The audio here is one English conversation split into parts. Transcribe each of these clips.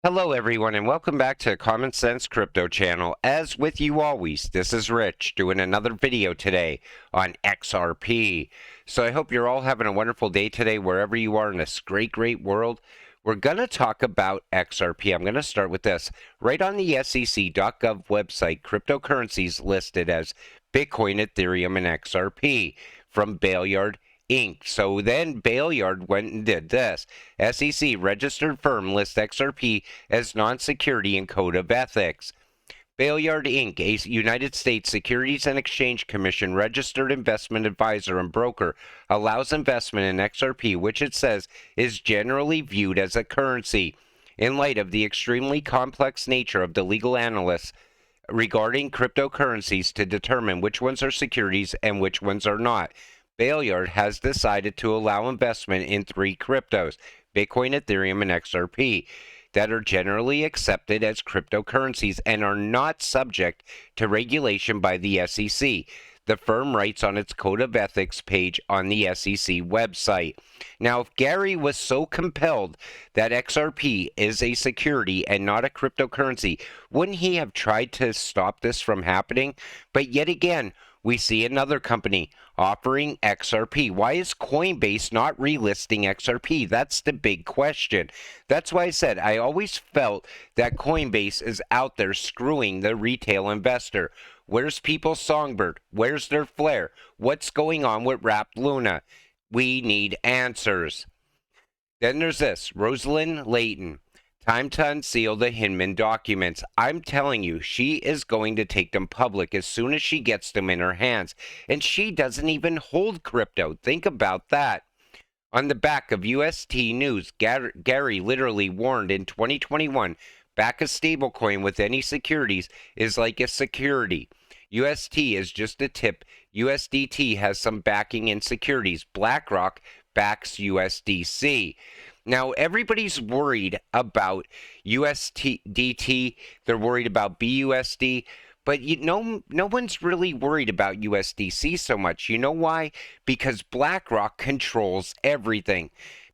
Hello everyone and welcome back to Common Sense Crypto channel. As with you always, this is Rich doing another video today on XRP. So I hope you're all having a wonderful day today wherever you are in this great world. We're going to talk about XRP. I'm going to start with this. Right on the SEC.gov website, cryptocurrencies listed as Bitcoin, Ethereum, and XRP from Bailyard Inc. So then Bailyard went and did this. SEC registered firm lists XRP as non-security in Code of Ethics. Bailyard Inc., a United States Securities and Exchange Commission registered investment advisor and broker, allows investment in XRP, which it says is generally viewed as a currency. In light of the extremely complex nature of the legal analysis regarding cryptocurrencies to determine which ones are securities and which ones are not, Bailyard has decided to allow investment in three cryptos, Bitcoin, Ethereum, and XRP, that are generally accepted as cryptocurrencies and are not subject to regulation by the SEC. The firm writes on its Code of Ethics page on the SEC website. Now, if Gary was so compelled that XRP is a security and not a cryptocurrency, wouldn't he have tried to stop this from happening? But yet again, we see another company offering XRP. Why is Coinbase not relisting XRP? That's the big question. That's why I said I always felt that Coinbase is out there screwing the retail investor. Where's People's Songbird? Where's their Flare? What's going on with Wrapped Luna? We need answers. Then there's this, Rosalind Layton. Time to unseal the Hinman documents. I'm telling you, she is going to take them public as soon as she gets them in her hands. And she doesn't even hold crypto. Think about that. On the back of UST News, Gary literally warned in 2021, back a stablecoin with any securities is like a security. UST is just a tip. USDT has some backing in securities. Blackrock backs USDC. Now, everybody's worried about USDT. They're worried about BUSD. But no one's really worried about USDC so much. You know why? Because BlackRock controls everything.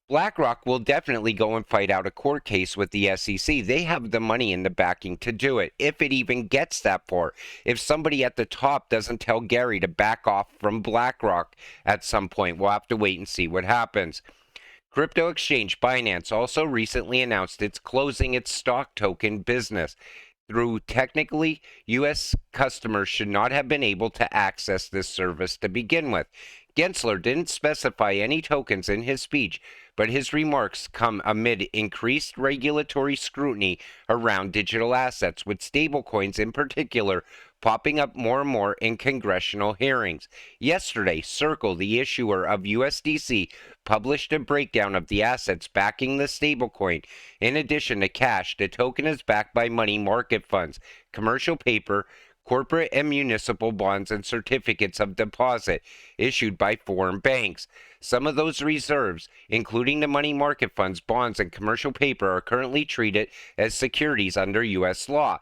BlackRock will definitely go and fight out a court case with the SEC. They have the money and the backing to do it, if it even gets that far. If somebody at the top doesn't tell Gary to back off from BlackRock at some point, we'll have to wait and see what happens. Crypto exchange Binance also recently announced it's closing its stock token business. Through technically, U.S. customers should not have been able to access this service to begin with. Gensler didn't specify any tokens in his speech, but his remarks come amid increased regulatory scrutiny around digital assets, with stablecoins in particular popping up more and more in congressional hearings. Yesterday, Circle, the issuer of USDC, published a breakdown of the assets backing the stablecoin. In addition to cash, the token is backed by money market funds, commercial paper, corporate and municipal bonds, and certificates of deposit issued by foreign banks. Some of those reserves, including the money market funds, bonds, and commercial paper, are currently treated as securities under U.S. law.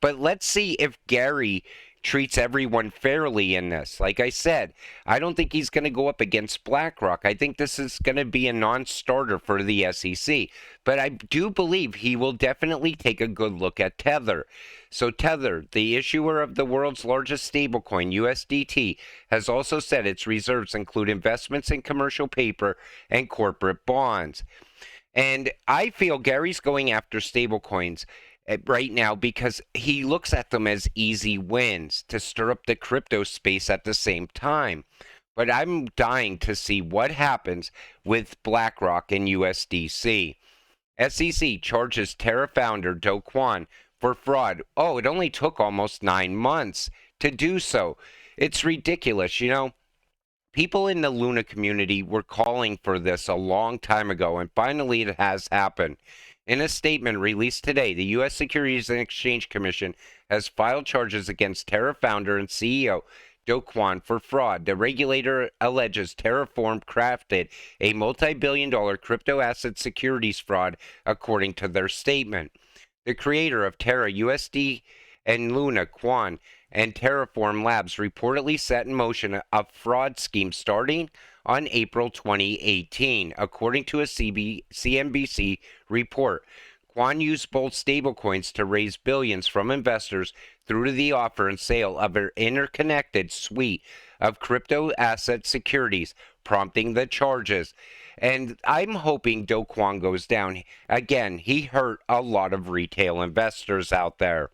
But let's see if Gary treats everyone fairly in this. Like I said, I don't think he's going to go up against BlackRock. I think this is going to be a non-starter for the SEC. But I do believe he will definitely take a good look at Tether. So Tether, the issuer of the world's largest stablecoin, USDT, has also said its reserves include investments in commercial paper and corporate bonds. And I feel Gary's going after stablecoins right now because he looks at them as easy wins to stir up the crypto space at the same time. But I'm dying to see what happens with BlackRock and USDC. SEC charges Terra founder Do Kwon for fraud. Oh, it only took almost 9 months to do so. It's ridiculous, you know. People in the Luna community were calling for this a long time ago, and finally it has happened. In a statement released today, the U.S. Securities and Exchange Commission has filed charges against Terra founder and CEO Do Kwon for fraud. The regulator alleges Terraform crafted a multi-billion-dollar crypto asset securities fraud, according to their statement. The creator of Terra, USD, and Luna, Kwon, and Terraform Labs reportedly set in motion a fraud scheme starting on April 2018, according to a CNBC report. Kwon used both stablecoins to raise billions from investors through to the offer and sale of an interconnected suite of crypto asset securities, prompting the charges. And I'm hoping Do Kwon goes down. Again, he hurt a lot of retail investors out there.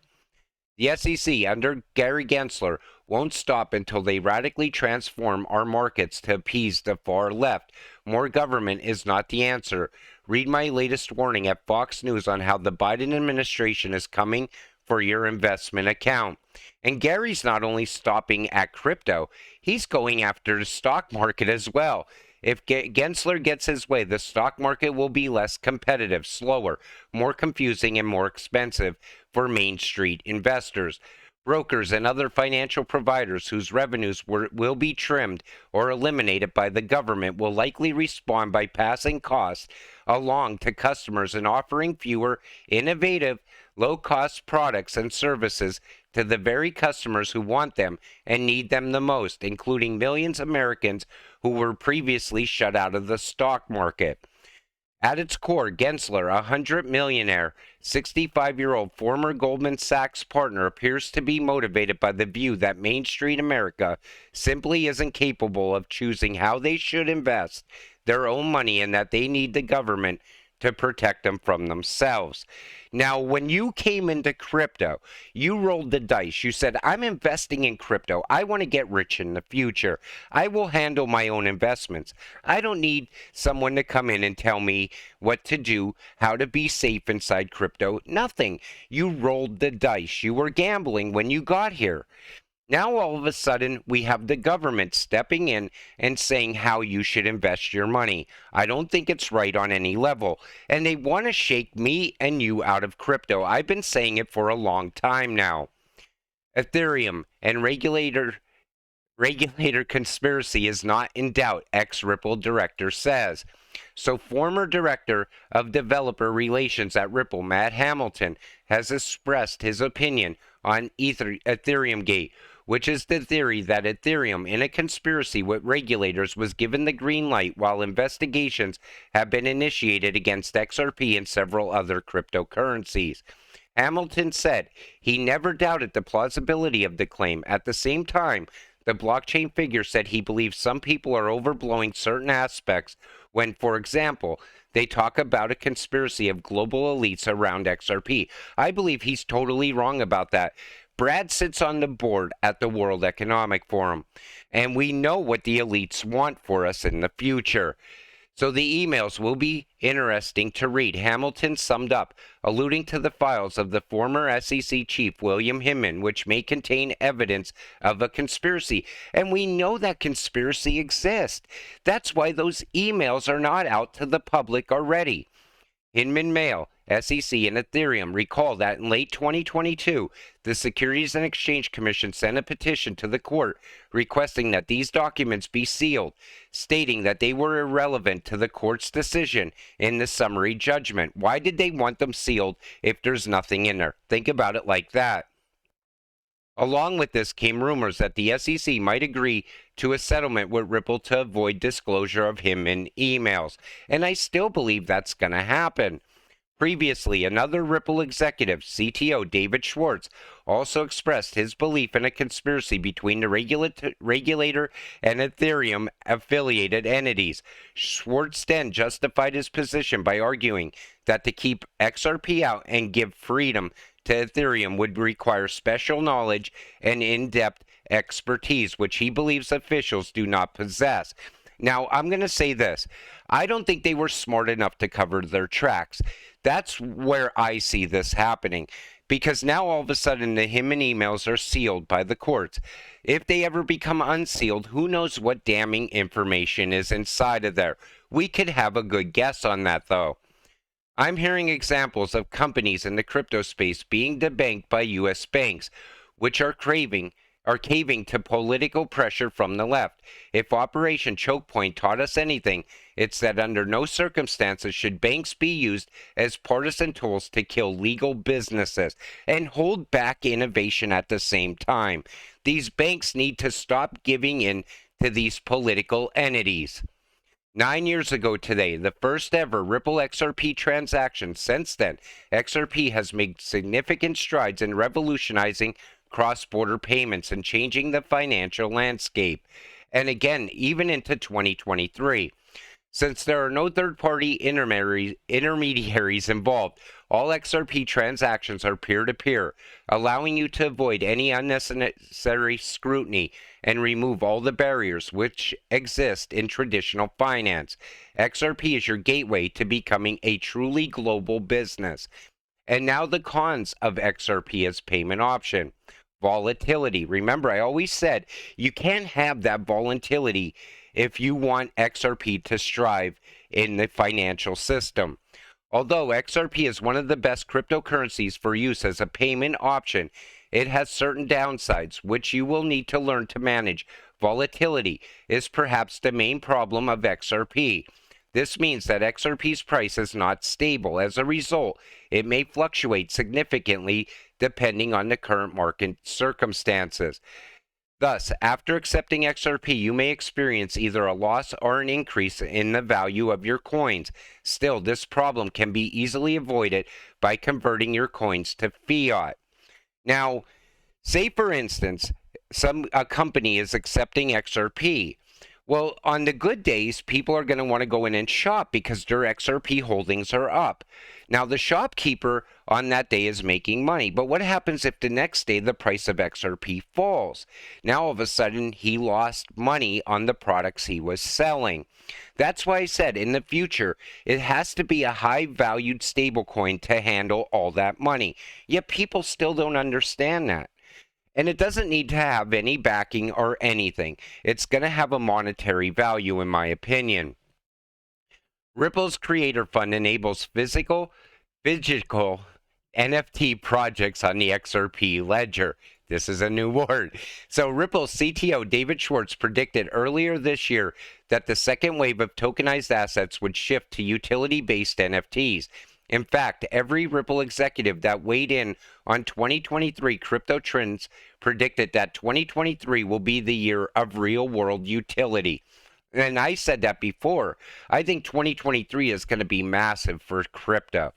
The SEC, under Gary Gensler, won't stop until they radically transform our markets to appease the far left. More government is not the answer. Read my latest warning at Fox News on how the Biden administration is coming for your investment account. And Gary's not only stopping at crypto, he's going after the stock market as well. If Gensler gets his way, the stock market will be less competitive, slower, more confusing, and more expensive for Main Street investors. Brokers and other financial providers whose revenues will be trimmed or eliminated by the government will likely respond by passing costs along to customers and offering fewer innovative, low-cost products and services to the very customers who want them and need them the most, including millions of Americans who were previously shut out of the stock market. At its core, Gensler, a 100-millionaire, 65-year-old former Goldman Sachs partner, appears to be motivated by the view that Main Street America simply isn't capable of choosing how they should invest their own money and that they need the government to protect them from themselves. Now, when you came into crypto, you rolled the dice. You said, I'm investing in crypto. I want to get rich in the future. I will handle my own investments. I don't need someone to come in and tell me what to do, how to be safe inside crypto. Nothing. You rolled the dice. You were gambling when you got here. Now, all of a sudden, we have the government stepping in and saying how you should invest your money. I don't think it's right on any level. And they want to shake me and you out of crypto. I've been saying it for a long time now. Ethereum and Regulator conspiracy is not in doubt, ex-Ripple director says. So former director of developer relations at Ripple, Matt Hamilton, has expressed his opinion on Ethereum Gate, which is the theory that Ethereum, in a conspiracy with regulators, was given the green light while investigations have been initiated against XRP and several other cryptocurrencies. Hamilton said he never doubted the plausibility of the claim. At the same time, the blockchain figure said he believes some people are overblowing certain aspects when, for example, they talk about a conspiracy of global elites around XRP. I believe he's totally wrong about that. Brad sits on the board at the World Economic Forum, and we know what the elites want for us in the future. So the emails will be interesting to read. Hamilton summed up, alluding to the files of the former SEC chief William Hinman, which may contain evidence of a conspiracy. And we know that conspiracy exists. That's why those emails are not out to the public already. Hinman Mail, SEC, and Ethereum recall that in late 2022, the Securities and Exchange Commission sent a petition to the court requesting that these documents be sealed, stating that they were irrelevant to the court's decision in the summary judgment. Why did they want them sealed if there's nothing in there? Think about it like that. Along with this came rumors that the SEC might agree to a settlement with Ripple to avoid disclosure of Hinman emails. And I still believe that's going to happen. Previously, another Ripple executive, CTO David Schwartz, also expressed his belief in a conspiracy between the regulator and Ethereum affiliated entities. Schwartz then justified his position by arguing that to keep XRP out and give freedom to Ethereum would require special knowledge and in-depth expertise, which he believes officials do not possess. Now, I'm going to say this. I don't think they were smart enough to cover their tracks. That's where I see this happening, because now all of a sudden the Hinman emails are sealed by the courts. If they ever become unsealed, who knows what damning information is inside of there. We could have a good guess on that, though. I'm hearing examples of companies in the crypto space being debanked by U.S. banks, which are caving to political pressure from the left. If Operation Choke Point taught us anything, it's that under no circumstances should banks be used as partisan tools to kill legal businesses and hold back innovation at the same time. These banks need to stop giving in to these political entities. 9 years ago today, the first ever Ripple XRP transaction. Since then, XRP has made significant strides in revolutionizing cross-border payments and changing the financial landscape. And again, even into 2023. Since there are no third-party intermediaries involved, all XRP transactions are peer-to-peer, allowing you to avoid any unnecessary scrutiny and remove all the barriers which exist in traditional finance. XRP is your gateway to becoming a truly global business. And now the cons of XRP as payment option. Volatility. Remember, I always said you can't have that volatility if you want XRP to strive in the financial system. Although XRP is one of the best cryptocurrencies for use as a payment option, it has certain downsides which you will need to learn to manage. Volatility is perhaps the main problem of XRP. This means that XRP's price is not stable. As a result, it may fluctuate significantly depending on the current market circumstances. Thus, after accepting XRP, you may experience either a loss or an increase in the value of your coins. Still, this problem can be easily avoided by converting your coins to fiat. Now, say for instance, a company is accepting XRP. Well, on the good days, people are going to want to go in and shop because their XRP holdings are up. Now, the shopkeeper on that day is making money. But what happens if the next day the price of XRP falls? Now, all of a sudden, he lost money on the products he was selling. That's why I said in the future, it has to be a high-valued stablecoin to handle all that money. Yet people still don't understand that. And it doesn't need to have any backing or anything. It's going to have a monetary value, in my opinion. Ripple's Creator Fund enables physical NFT projects on the XRP ledger. This is a new word. So Ripple's CTO David Schwartz predicted earlier this year that the second wave of tokenized assets would shift to utility-based NFTs. In fact, every Ripple executive that weighed in on 2023 crypto trends predicted that 2023 will be the year of real-world utility. And I said that before. I think 2023 is going to be massive for crypto.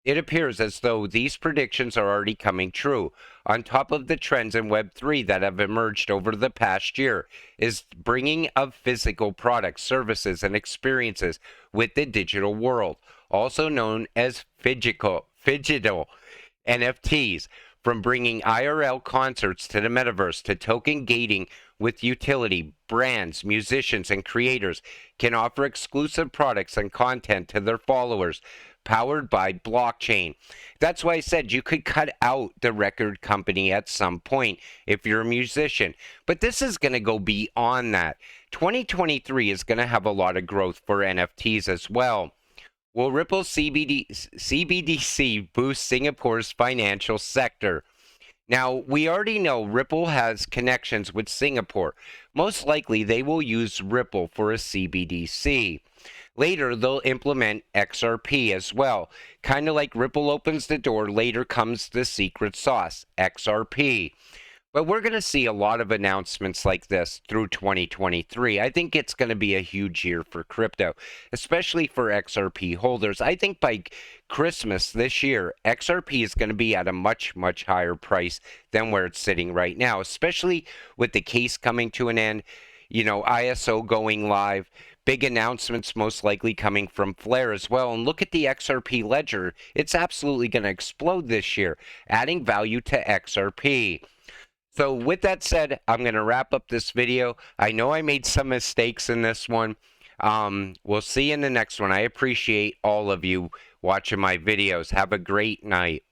It appears as though these predictions are already coming true. On top of the trends in Web3 that have emerged over the past year is bringing of physical products, services, and experiences with the digital world, also known as phygital NFTs. From bringing IRL concerts to the metaverse to token gating with utility, brands, musicians, and creators can offer exclusive products and content to their followers, powered by blockchain. That's why I said you could cut out the record company at some point if you're a musician. But this is going to go beyond that. 2023 is going to have a lot of growth for NFTs as well. Will Ripple's CBDC boost Singapore's financial sector? Now, we already know Ripple has connections with Singapore. Most likely, they will use Ripple for a CBDC. Later, they'll implement XRP as well. Kind of like Ripple opens the door, later comes the secret sauce, XRP. But we're going to see a lot of announcements like this through 2023. I think it's going to be a huge year for crypto, especially for XRP holders. I think by Christmas this year, XRP is going to be at a much, much higher price than where it's sitting right now, especially with the case coming to an end, you know, ISO going live, big announcements most likely coming from Flare as well. And look at the XRP ledger. It's absolutely going to explode this year, adding value to XRP. So with that said, I'm going to wrap up this video. I know I made some mistakes in this one. We'll see you in the next one. I appreciate all of you watching my videos. Have a great night.